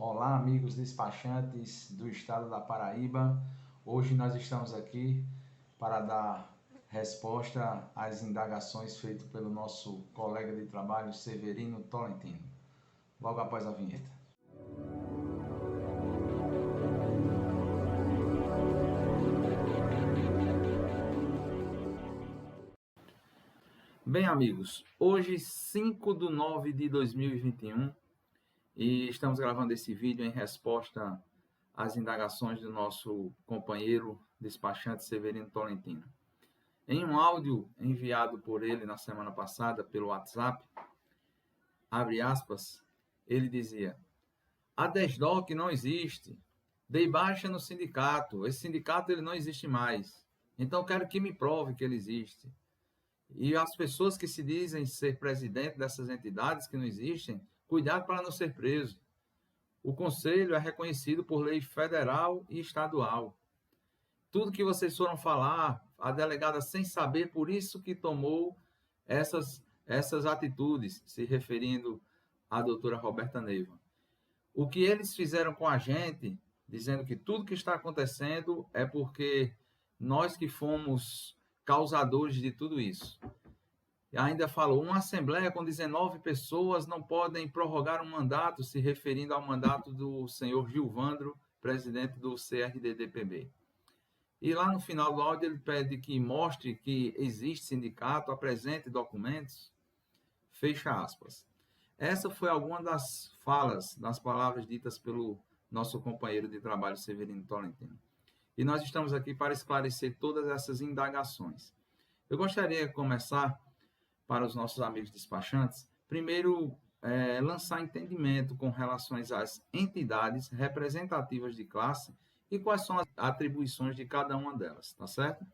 Olá, amigos despachantes do estado da Paraíba. Hoje nós estamos aqui para dar resposta às indagações feitas pelo nosso colega de trabalho, Severino Tolentino. Logo após a vinheta. Bem, amigos, hoje 5 de 9 de 2021 e estamos gravando esse vídeo em resposta às indagações do nosso companheiro despachante Severino Tolentino. Em um áudio enviado por ele na semana passada pelo WhatsApp, abre aspas, ele dizia: a DESDOC não existe, dei baixa no sindicato, esse sindicato ele não existe mais, então quero que me prove que ele existe. E as pessoas que se dizem ser presidente dessas entidades que não existem, cuidado para não ser preso. O conselho é reconhecido por lei federal e estadual. Tudo que vocês foram falar, a delegada sem saber, por isso que tomou essas atitudes, se referindo à doutora Roberta Neiva. O que eles fizeram com a gente, dizendo que tudo que está acontecendo é porque nós que fomos causadores de tudo isso. E ainda falou, uma assembleia com 19 pessoas não podem prorrogar um mandato, se referindo ao mandato do senhor Gilvandro, presidente do CRDDPB. E lá no final do áudio ele pede que mostre que existe sindicato, apresente documentos, fecha aspas. Essa foi alguma das falas, das palavras ditas pelo nosso companheiro de trabalho, Severino Tolentino. E nós estamos aqui para esclarecer todas essas indagações. Eu gostaria de começar, para os nossos amigos despachantes, primeiro lançar entendimento com relação às entidades representativas de classe e quais são as atribuições de cada uma delas, tá certo?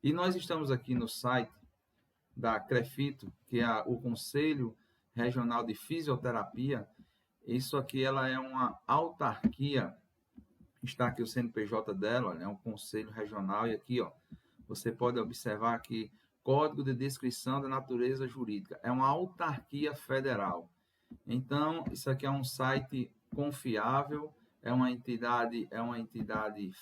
E nós estamos aqui no site da CREFITO, que é o Conselho Regional de Fisioterapia. Isso aqui ela é uma autarquia, está aqui o CNPJ dela, é um conselho regional, e aqui ó, você pode observar que Código de Descrição da Natureza Jurídica, é uma autarquia federal. Então, isso aqui é um site confiável, é uma entidade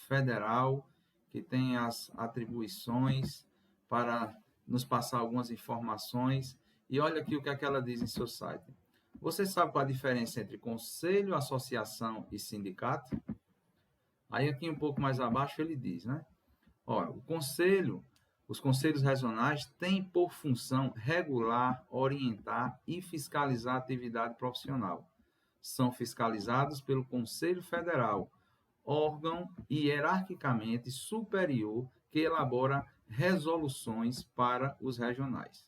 federal que tem as atribuições para nos passar algumas informações. E olha aqui o que é que ela diz em seu site. Você sabe qual a diferença entre conselho, associação e sindicato? Aí aqui um pouco mais abaixo ele diz, né? Olha, os conselhos regionais têm por função regular, orientar e fiscalizar a atividade profissional. São fiscalizados pelo Conselho Federal, órgão hierarquicamente superior que elabora resoluções para os regionais.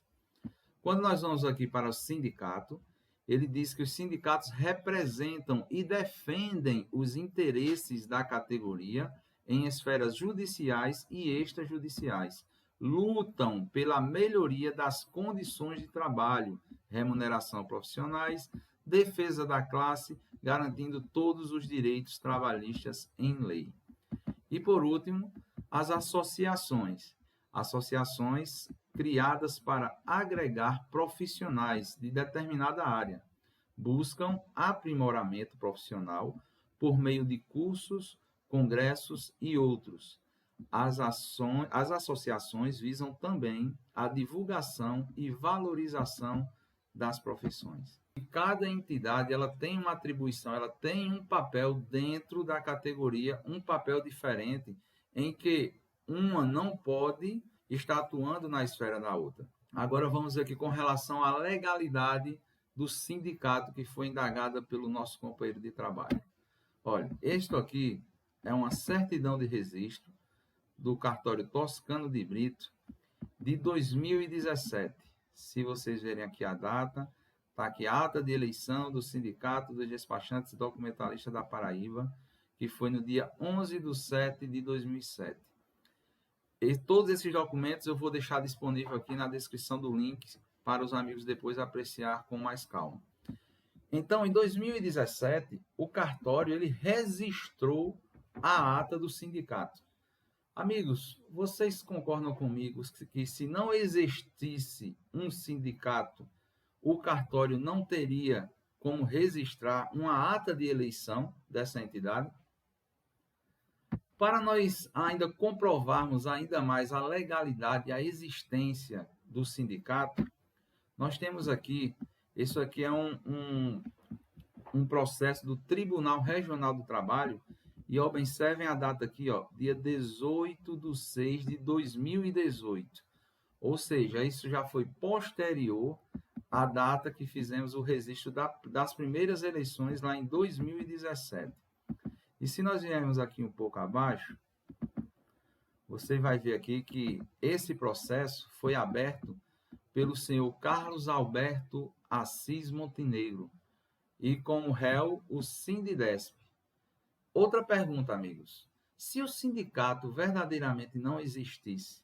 Quando nós vamos aqui para o sindicato, ele diz que os sindicatos representam e defendem os interesses da categoria em esferas judiciais e extrajudiciais. Lutam pela melhoria das condições de trabalho, remuneração profissionais, defesa da classe, garantindo todos os direitos trabalhistas em lei. E, por último, as associações. Associações criadas para agregar profissionais de determinada área. Buscam aprimoramento profissional por meio de cursos, congressos e outros. As associações visam também a divulgação e valorização das profissões. E cada entidade ela tem uma atribuição, ela tem um papel dentro da categoria, um papel diferente, em que uma não pode estar atuando na esfera da outra. Agora vamos aqui com relação à legalidade do sindicato que foi indagada pelo nosso companheiro de trabalho. Olha, isto aqui é uma certidão de registro do cartório Toscano de Brito de 2017. Se vocês verem aqui a data, está aqui a ata de eleição do Sindicato dos Despachantes e Documentalistas da Paraíba, que foi no dia 11/7/2007. E todos esses documentos eu vou deixar disponível aqui na descrição do link para os amigos depois apreciar com mais calma. Então, em 2017, o cartório ele registrou a ata do sindicato. Amigos, vocês concordam comigo que se não existisse um sindicato, o cartório não teria como registrar uma ata de eleição dessa entidade. Para nós ainda comprovarmos ainda mais a legalidade e a existência do sindicato, nós temos aqui, isso aqui é um processo do Tribunal Regional do Trabalho, e observem a data aqui, ó, dia 18/6/2018. Ou seja, isso já foi posterior à data que fizemos o registro das primeiras eleições lá em 2017. E se nós viermos aqui um pouco abaixo, você vai ver aqui que esse processo foi aberto pelo senhor Carlos Alberto Assis Montenegro e como réu o Sindidesp. Outra pergunta, amigos. Se o sindicato verdadeiramente não existisse,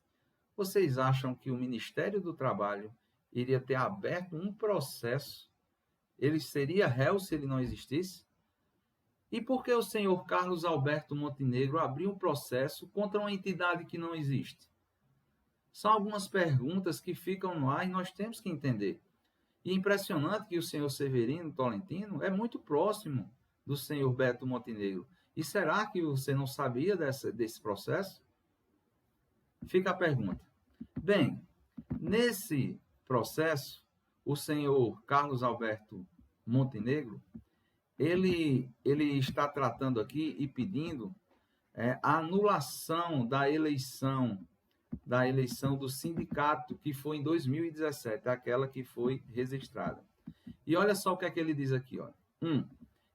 vocês acham que o Ministério do Trabalho iria ter aberto um processo? Ele seria réu se ele não existisse? E por que o senhor Carlos Alberto Montenegro abriu um processo contra uma entidade que não existe? São algumas perguntas que ficam no ar e nós temos que entender. E é impressionante que o senhor Severino Tolentino é muito próximo do senhor Beto Montenegro. E será que você não sabia desse processo? Fica a pergunta. Bem, nesse processo, o senhor Carlos Alberto Montenegro, ele está tratando aqui e pedindo a anulação da eleição do sindicato, que foi em 2017, aquela que foi registrada. E olha só o que é que ele diz aqui. Ó.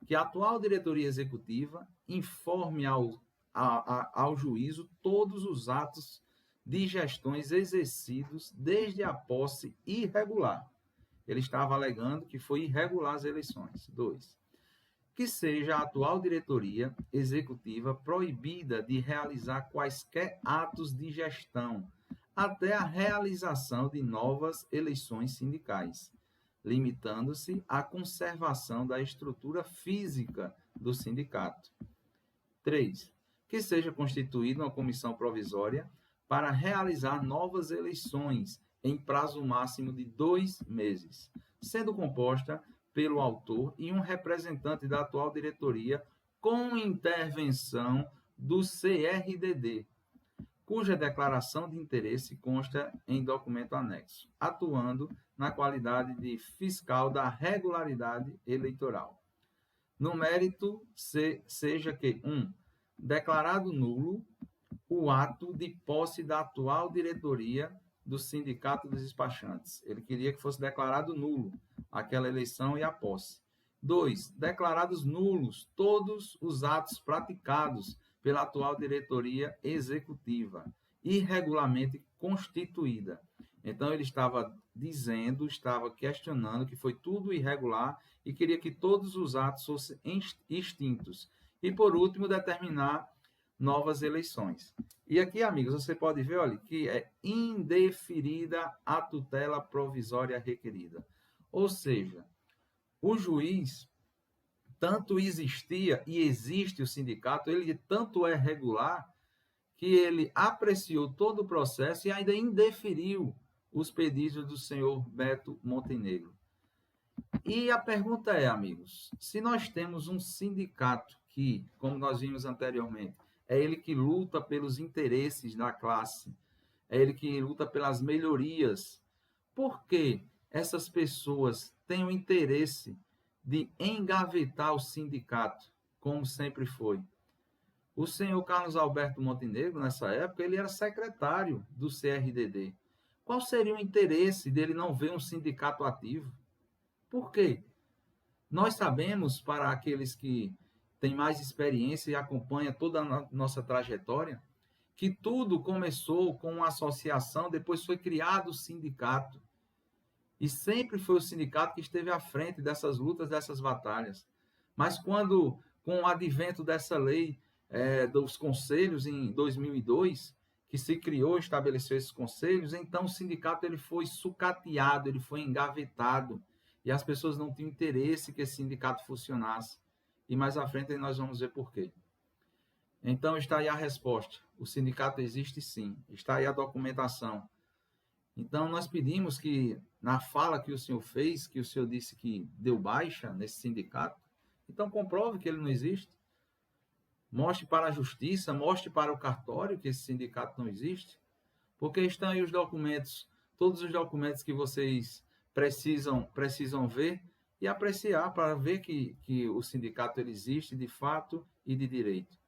Que a atual diretoria executiva informe ao juízo todos os atos de gestões exercidos desde a posse irregular. Ele estava alegando que foi irregular as eleições. 2. Que seja a atual diretoria executiva proibida de realizar quaisquer atos de gestão até a realização de novas eleições sindicais, limitando-se à conservação da estrutura física do sindicato. 3. Que seja constituída uma comissão provisória para realizar novas eleições em prazo máximo de 2 meses, sendo composta pelo autor e um representante da atual diretoria com intervenção do CRDD, cuja declaração de interesse consta em documento anexo, atuando na qualidade de fiscal da regularidade eleitoral. No mérito, seja que 1. Declarado nulo o ato de posse da atual diretoria do Sindicato dos Despachantes. Ele queria que fosse declarado nulo aquela eleição e a posse. 2. Declarados nulos todos os atos praticados pela atual diretoria executiva, irregularmente constituída. Então, ele estava questionando que foi tudo irregular e queria que todos os atos fossem extintos. E, por último, determinar novas eleições. E aqui, amigos, você pode ver, olha, que é indeferida a tutela provisória requerida. Ou seja, o juiz tanto existia e existe o sindicato, ele tanto é regular que ele apreciou todo o processo e ainda indeferiu os pedidos do senhor Beto Montenegro. E a pergunta é, amigos, se nós temos um sindicato que, como nós vimos anteriormente, é ele que luta pelos interesses da classe, é ele que luta pelas melhorias, por que essas pessoas têm o interesse de engavetar o sindicato, como sempre foi? O senhor Carlos Alberto Montenegro, nessa época, ele era secretário do CRDD. Qual seria o interesse dele não ver um sindicato ativo? Por quê? Nós sabemos, para aqueles que têm mais experiência e acompanham toda a nossa trajetória, que tudo começou com uma associação, depois foi criado o sindicato. E sempre foi o sindicato que esteve à frente dessas lutas, dessas batalhas. Mas quando, com o advento dessa lei dos conselhos em 2002, que se criou, estabeleceu esses conselhos, então o sindicato ele foi sucateado, ele foi engavetado, e as pessoas não tinham interesse que esse sindicato funcionasse. E mais à frente nós vamos ver por quê. Então está aí a resposta. O sindicato existe sim, está aí a documentação. Então nós pedimos que na fala que o senhor fez, que o senhor disse que deu baixa nesse sindicato. Então, comprove que ele não existe. Mostre para a justiça, mostre para o cartório que esse sindicato não existe. Porque estão aí os documentos, todos os documentos que vocês precisam ver e apreciar para ver que o sindicato ele existe de fato e de direito.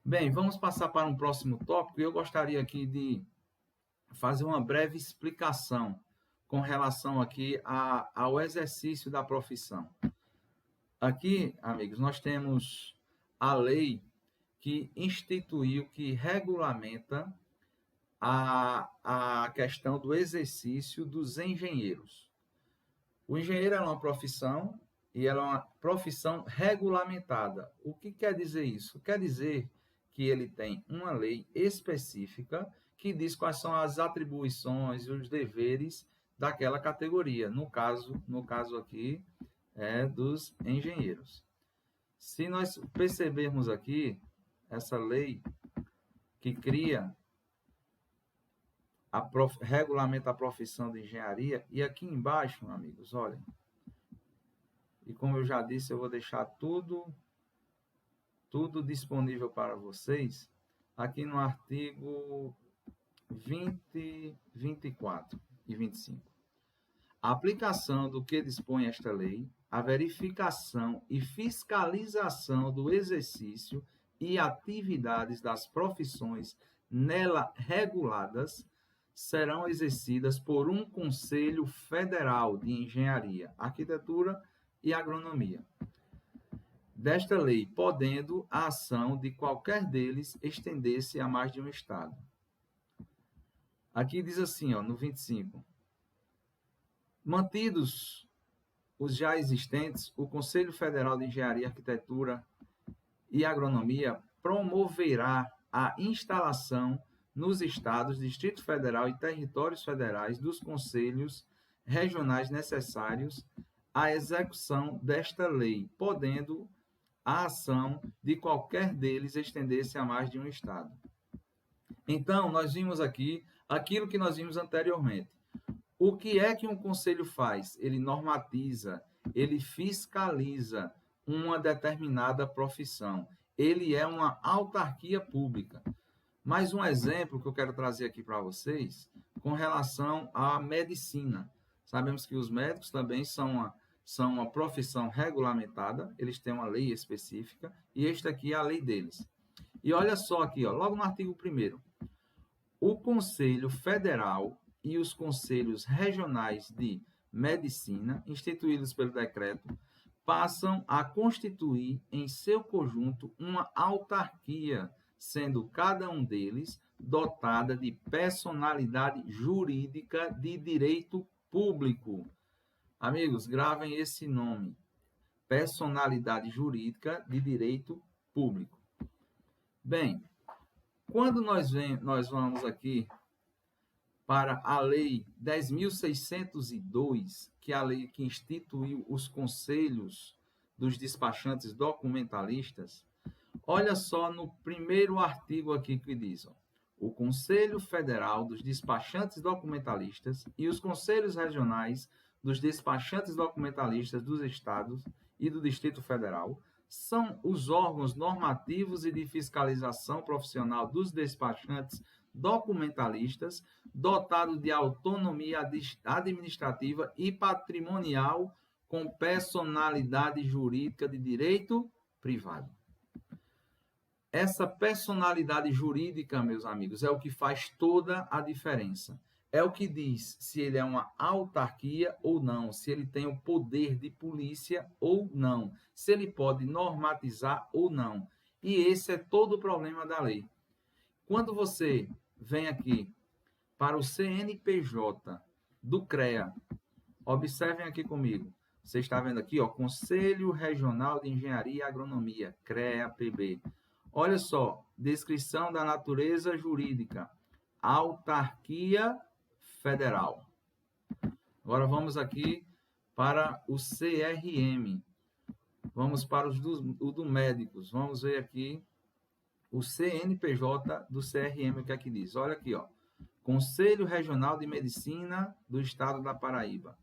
Bem, vamos passar para um próximo tópico e eu gostaria aqui de fazer uma breve explicação com relação aqui ao exercício da profissão. Aqui, amigos, nós temos a lei que instituiu, que regulamenta a questão do exercício dos engenheiros. O engenheiro é uma profissão e ela é uma profissão regulamentada. O que quer dizer isso? Quer dizer que ele tem uma lei específica que diz quais são as atribuições e os deveres daquela categoria. No caso aqui, dos engenheiros. Se nós percebermos aqui, essa lei que cria, regulamenta a profissão de engenharia, e aqui embaixo, amigos, olhem, e como eu já disse, eu vou deixar tudo disponível para vocês, aqui no artigo 20, 24 e 25. A aplicação do que dispõe esta lei, a verificação e fiscalização do exercício e atividades das profissões nela reguladas serão exercidas por um Conselho Federal de Engenharia, Arquitetura e Agronomia. Desta lei, podendo a ação de qualquer deles estender-se a mais de um estado. Aqui diz assim, no 25. Mantidos os já existentes, o Conselho Federal de Engenharia, Arquitetura e Agronomia promoverá a instalação nos estados, Distrito Federal e territórios federais dos conselhos regionais necessários à execução desta lei, podendo a ação de qualquer deles estender-se a mais de um estado. Então, nós vimos aqui aquilo que nós vimos anteriormente. O que é que um conselho faz? Ele normatiza, ele fiscaliza uma determinada profissão. Ele é uma autarquia pública. Mais um exemplo que eu quero trazer aqui para vocês com relação à medicina. Sabemos que os médicos também são uma profissão regulamentada, eles têm uma lei específica e esta aqui é a lei deles. E olha só aqui, logo no artigo 1º, o Conselho Federal e os Conselhos Regionais de Medicina, instituídos pelo decreto, passam a constituir em seu conjunto uma autarquia, sendo cada um deles dotada de personalidade jurídica de direito público. Amigos, gravem esse nome, personalidade jurídica de direito público. Bem, quando nós vamos aqui para a Lei 10.602, que é a lei que instituiu os conselhos dos despachantes documentalistas, olha só no primeiro artigo aqui que diz, o Conselho Federal dos Despachantes Documentalistas e os Conselhos Regionais dos Despachantes Documentalistas dos Estados e do Distrito Federal são os órgãos normativos e de fiscalização profissional dos despachantes documentalistas, dotado de autonomia administrativa e patrimonial com personalidade jurídica de direito privado. Essa personalidade jurídica, meus amigos, é o que faz toda a diferença. É o que diz se ele é uma autarquia ou não, se ele tem o poder de polícia ou não, se ele pode normatizar ou não. E esse é todo o problema da lei. Quando você vem aqui para o CNPJ do CREA, observem aqui comigo. Você está vendo aqui, Conselho Regional de Engenharia e Agronomia, CREA-PB. Olha só, descrição da natureza jurídica, autarquia federal. Agora vamos aqui para o CRM. Vamos para o do médicos. Vamos ver aqui o CNPJ do CRM, o que é que diz? Olha aqui, Conselho Regional de Medicina do Estado da Paraíba.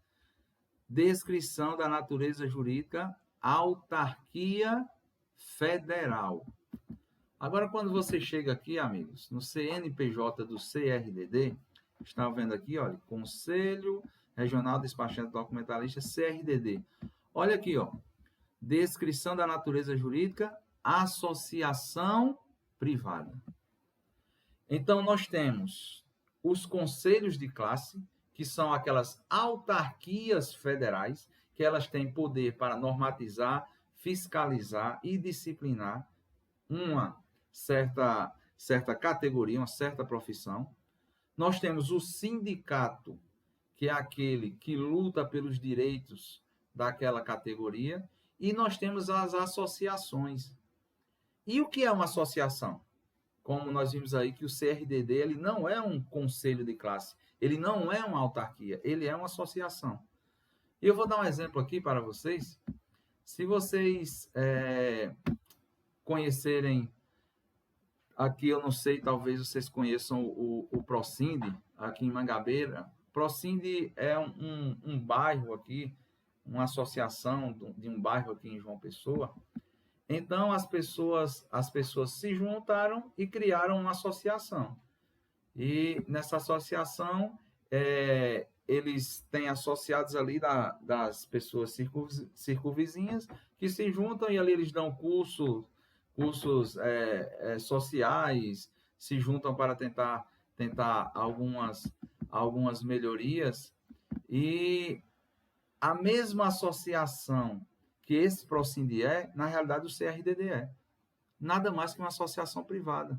Descrição da natureza jurídica, autarquia federal. Agora, quando você chega aqui, amigos, no CNPJ do CRDD, está vendo aqui, olha, Conselho Regional Despachante Documentalista, CRDD. Olha aqui, ó, descrição da natureza jurídica, associação privada. Então, nós temos os conselhos de classe, que são aquelas autarquias federais, que elas têm poder para normatizar, fiscalizar e disciplinar uma certa categoria, uma certa profissão. Nós temos o sindicato, que é aquele que luta pelos direitos daquela categoria, e nós temos as associações. E o que é uma associação? Como nós vimos aí que o CRDD ele não é um conselho de classe, ele não é uma autarquia, ele é uma associação. E eu vou dar um exemplo aqui para vocês. Se vocês conhecerem, aqui eu não sei, talvez vocês conheçam o Procinde, aqui em Mangabeira. Procinde é um bairro aqui, uma associação de um bairro aqui em João Pessoa. Então, as pessoas se juntaram e criaram uma associação. E nessa associação, eles têm associados ali das pessoas circunvizinhas que se juntam e ali eles dão cursos sociais, se juntam para tentar algumas melhorias. E a mesma associação que esse Procinde na realidade o CRDD nada mais que uma associação privada.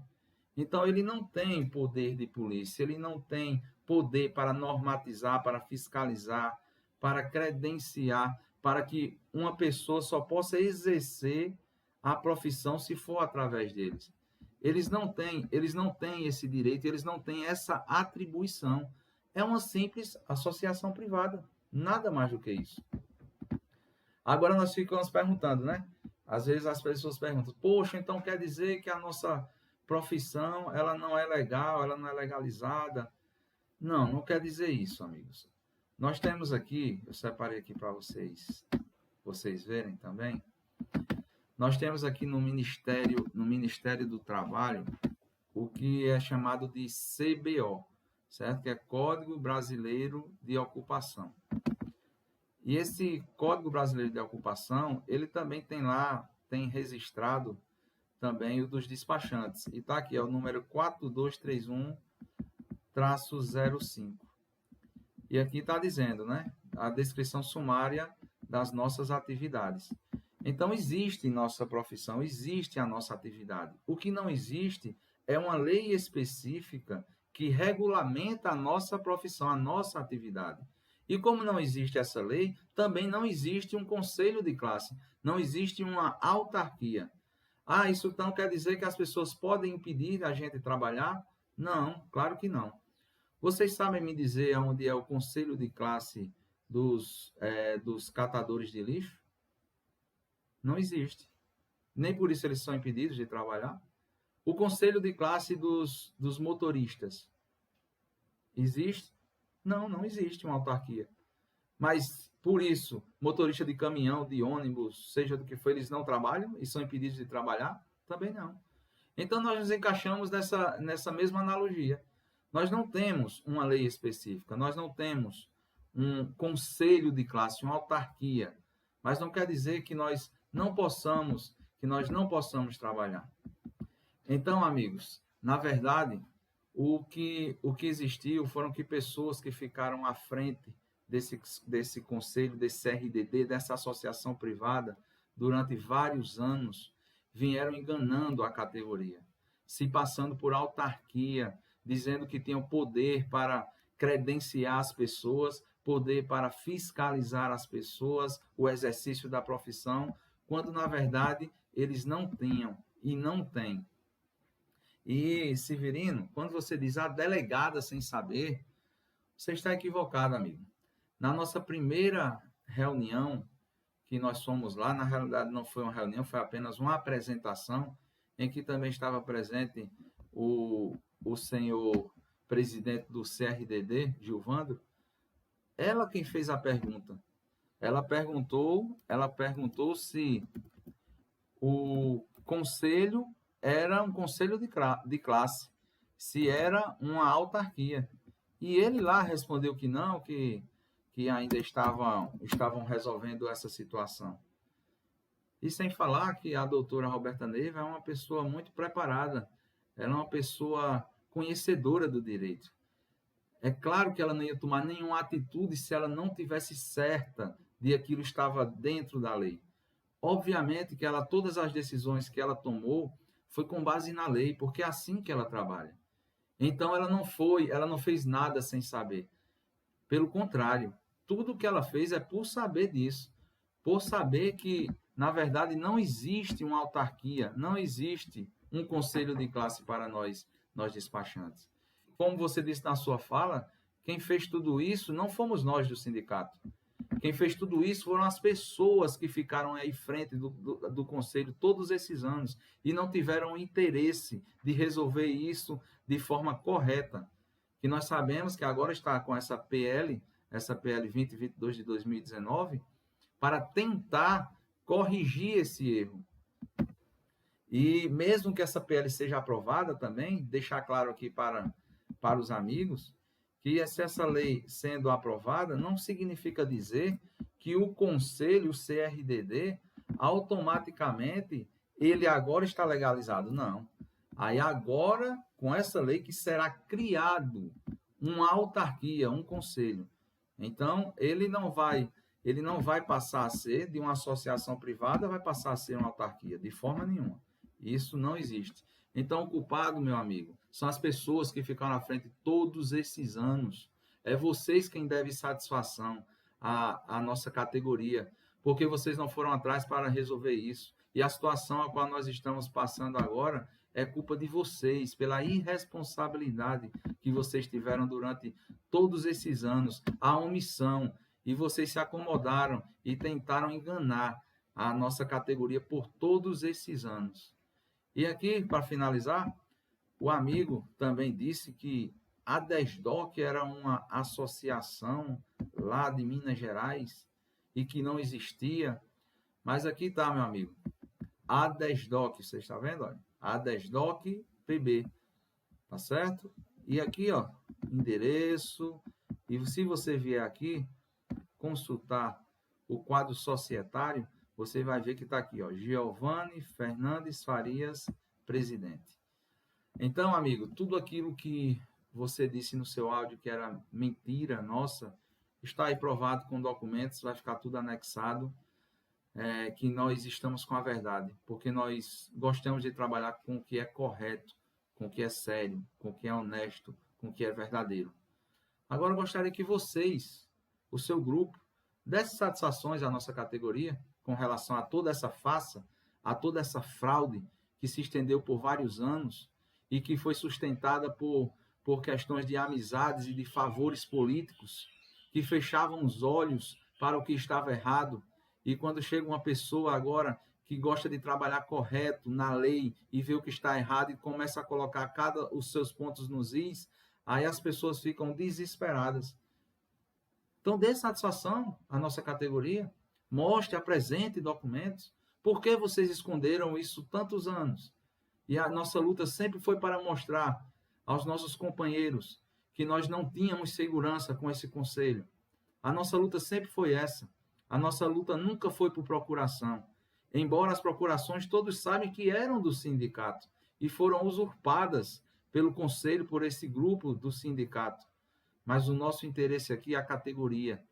Então, ele não tem poder de polícia, ele não tem poder para normatizar, para fiscalizar, para credenciar, para que uma pessoa só possa exercer a profissão se for através deles. Eles não têm esse direito, eles não têm essa atribuição. É uma simples associação privada, nada mais do que isso. Agora nós ficamos perguntando, né? Às vezes as pessoas perguntam, poxa, então quer dizer que a nossa profissão ela não é legal, ela não é legalizada? Não, não quer dizer isso, amigos. Nós temos aqui, eu separei aqui para vocês verem também, nós temos aqui no Ministério do Trabalho o que é chamado de CBO, certo? Que é Código Brasileiro de Ocupação. E esse Código Brasileiro de Ocupação, ele também tem registrado também o dos despachantes. E está aqui, é o número 4231-05. E aqui está dizendo, né? A descrição sumária das nossas atividades. Então, existe nossa profissão, existe a nossa atividade. O que não existe é uma lei específica que regulamenta a nossa profissão, a nossa atividade. E como não existe essa lei, também não existe um conselho de classe, não existe uma autarquia. Ah, isso então quer dizer que as pessoas podem impedir a gente trabalhar? Não, claro que não. Vocês sabem me dizer onde é o conselho de classe dos catadores de lixo? Não existe. Nem por isso eles são impedidos de trabalhar. O conselho de classe dos motoristas existe? Não, não existe uma autarquia. Mas, por isso, motorista de caminhão, de ônibus, seja do que for, eles não trabalham e são impedidos de trabalhar? Também não. Então, nós nos encaixamos nessa mesma analogia. Nós não temos uma lei específica, nós não temos um conselho de classe, uma autarquia, mas não quer dizer que nós não possamos trabalhar. Então, amigos, na verdade, o que existiu foram que pessoas que ficaram à frente desse conselho, desse CRDD, dessa associação privada, durante vários anos, vieram enganando a categoria, se passando por autarquia, dizendo que tinham poder para credenciar as pessoas, poder para fiscalizar as pessoas, o exercício da profissão, quando, na verdade, eles não tinham e não têm. E, Severino, quando você diz a delegada sem saber, você está equivocado, amigo. Na nossa primeira reunião, que nós fomos lá, na realidade não foi uma reunião, foi apenas uma apresentação, em que também estava presente o senhor presidente do CRDD, Gilvandro, ela quem fez a pergunta. Ela perguntou se o conselho era um conselho de classe, se era uma autarquia. E ele lá respondeu que não, que ainda estavam resolvendo essa situação. E sem falar que a doutora Roberta Neiva é uma pessoa muito preparada, ela é uma pessoa conhecedora do direito. É claro que ela não ia tomar nenhuma atitude se ela não tivesse certa de aquilo estava dentro da lei. Obviamente que todas as decisões que ela tomou foi com base na lei, porque é assim que ela trabalha. Então ela não fez nada sem saber. Pelo contrário, tudo que ela fez é por saber disso, por saber que, na verdade, não existe uma autarquia, não existe um conselho de classe para nós despachantes. Como você disse na sua fala, quem fez tudo isso não fomos nós do sindicato. Quem fez tudo isso foram as pessoas que ficaram aí frente do conselho todos esses anos e não tiveram interesse de resolver isso de forma correta. Que nós sabemos que agora está com essa PL 2022 de 2019, para tentar corrigir esse erro. E mesmo que essa PL seja aprovada também, deixar claro aqui para os amigos, que se essa lei sendo aprovada, não significa dizer que o Conselho, o CRDD, automaticamente, ele agora está legalizado. Não. Aí agora, com essa lei, que será criado uma autarquia, um conselho. Então, ele não vai passar a ser de uma associação privada, vai passar a ser uma autarquia, de forma nenhuma. Isso não existe. Então, o culpado, meu amigo, são as pessoas que ficaram à frente todos esses anos. É vocês quem devem satisfação à nossa categoria, porque vocês não foram atrás para resolver isso. E a situação a qual nós estamos passando agora é culpa de vocês, pela irresponsabilidade que vocês tiveram durante todos esses anos, a omissão, e vocês se acomodaram e tentaram enganar a nossa categoria por todos esses anos. E aqui, para finalizar, o amigo também disse que a DESDOC era uma associação lá de Minas Gerais e que não existia. Mas aqui está, meu amigo. A DESDOC, você está vendo? Olha? A DESDOC PB. Tá certo? E aqui, ó, endereço. E se você vier aqui consultar o quadro societário, você vai ver que está aqui, ó, Giovanni Fernandes Farias, presidente. Então, amigo, tudo aquilo que você disse no seu áudio que era mentira nossa, está aí provado com documentos, vai ficar tudo anexado, que nós estamos com a verdade, porque nós gostamos de trabalhar com o que é correto, com o que é sério, com o que é honesto, com o que é verdadeiro. Agora, eu gostaria que vocês, o seu grupo, desse satisfações à nossa categoria com relação a toda essa farsa, a toda essa fraude que se estendeu por vários anos e que foi sustentada por questões de amizades e de favores políticos que fechavam os olhos para o que estava errado. E quando chega uma pessoa agora que gosta de trabalhar correto na lei e vê o que está errado e começa a colocar os seus pontos nos is, aí as pessoas ficam desesperadas. Então, dê satisfação à nossa categoria, mostre, apresente documentos. Por que vocês esconderam isso tantos anos? E a nossa luta sempre foi para mostrar aos nossos companheiros que nós não tínhamos segurança com esse conselho. A nossa luta sempre foi essa. A nossa luta nunca foi por procuração. Embora as procurações todos sabem que eram do sindicato e foram usurpadas pelo conselho, por esse grupo do sindicato. Mas o nosso interesse aqui é a categoria.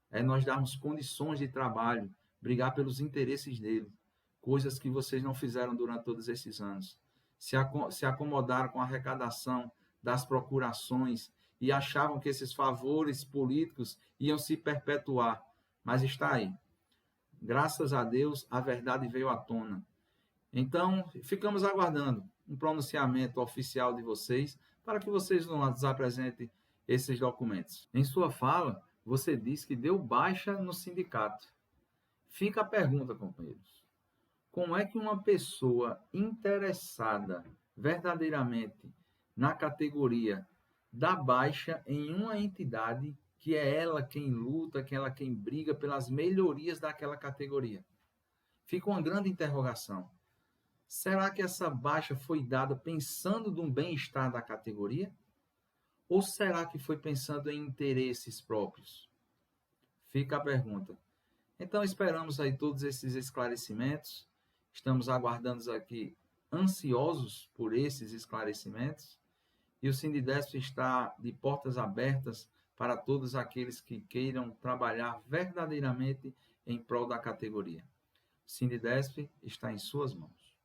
É nós darmos condições de trabalho, brigar pelos interesses dele. Coisas que vocês não fizeram durante todos esses anos. Se acomodaram com a arrecadação das procurações e achavam que esses favores políticos iam se perpetuar. Mas está aí. Graças a Deus, a verdade veio à tona. Então, ficamos aguardando um pronunciamento oficial de vocês para que vocês nos apresentem esses documentos. Em sua fala, você disse que deu baixa no sindicato. Fica a pergunta, companheiros. Como é que uma pessoa interessada verdadeiramente na categoria dá baixa em uma entidade que é ela quem luta, que é ela quem briga pelas melhorias daquela categoria? Fica uma grande interrogação. Será que essa baixa foi dada pensando no bem-estar da categoria? Ou será que foi pensando em interesses próprios? Fica a pergunta. Então, esperamos aí todos esses esclarecimentos. Estamos aguardando aqui, ansiosos por esses esclarecimentos. E o Sindidesp está de portas abertas para todos aqueles que queiram trabalhar verdadeiramente em prol da categoria. O Sindidesp está em suas mãos.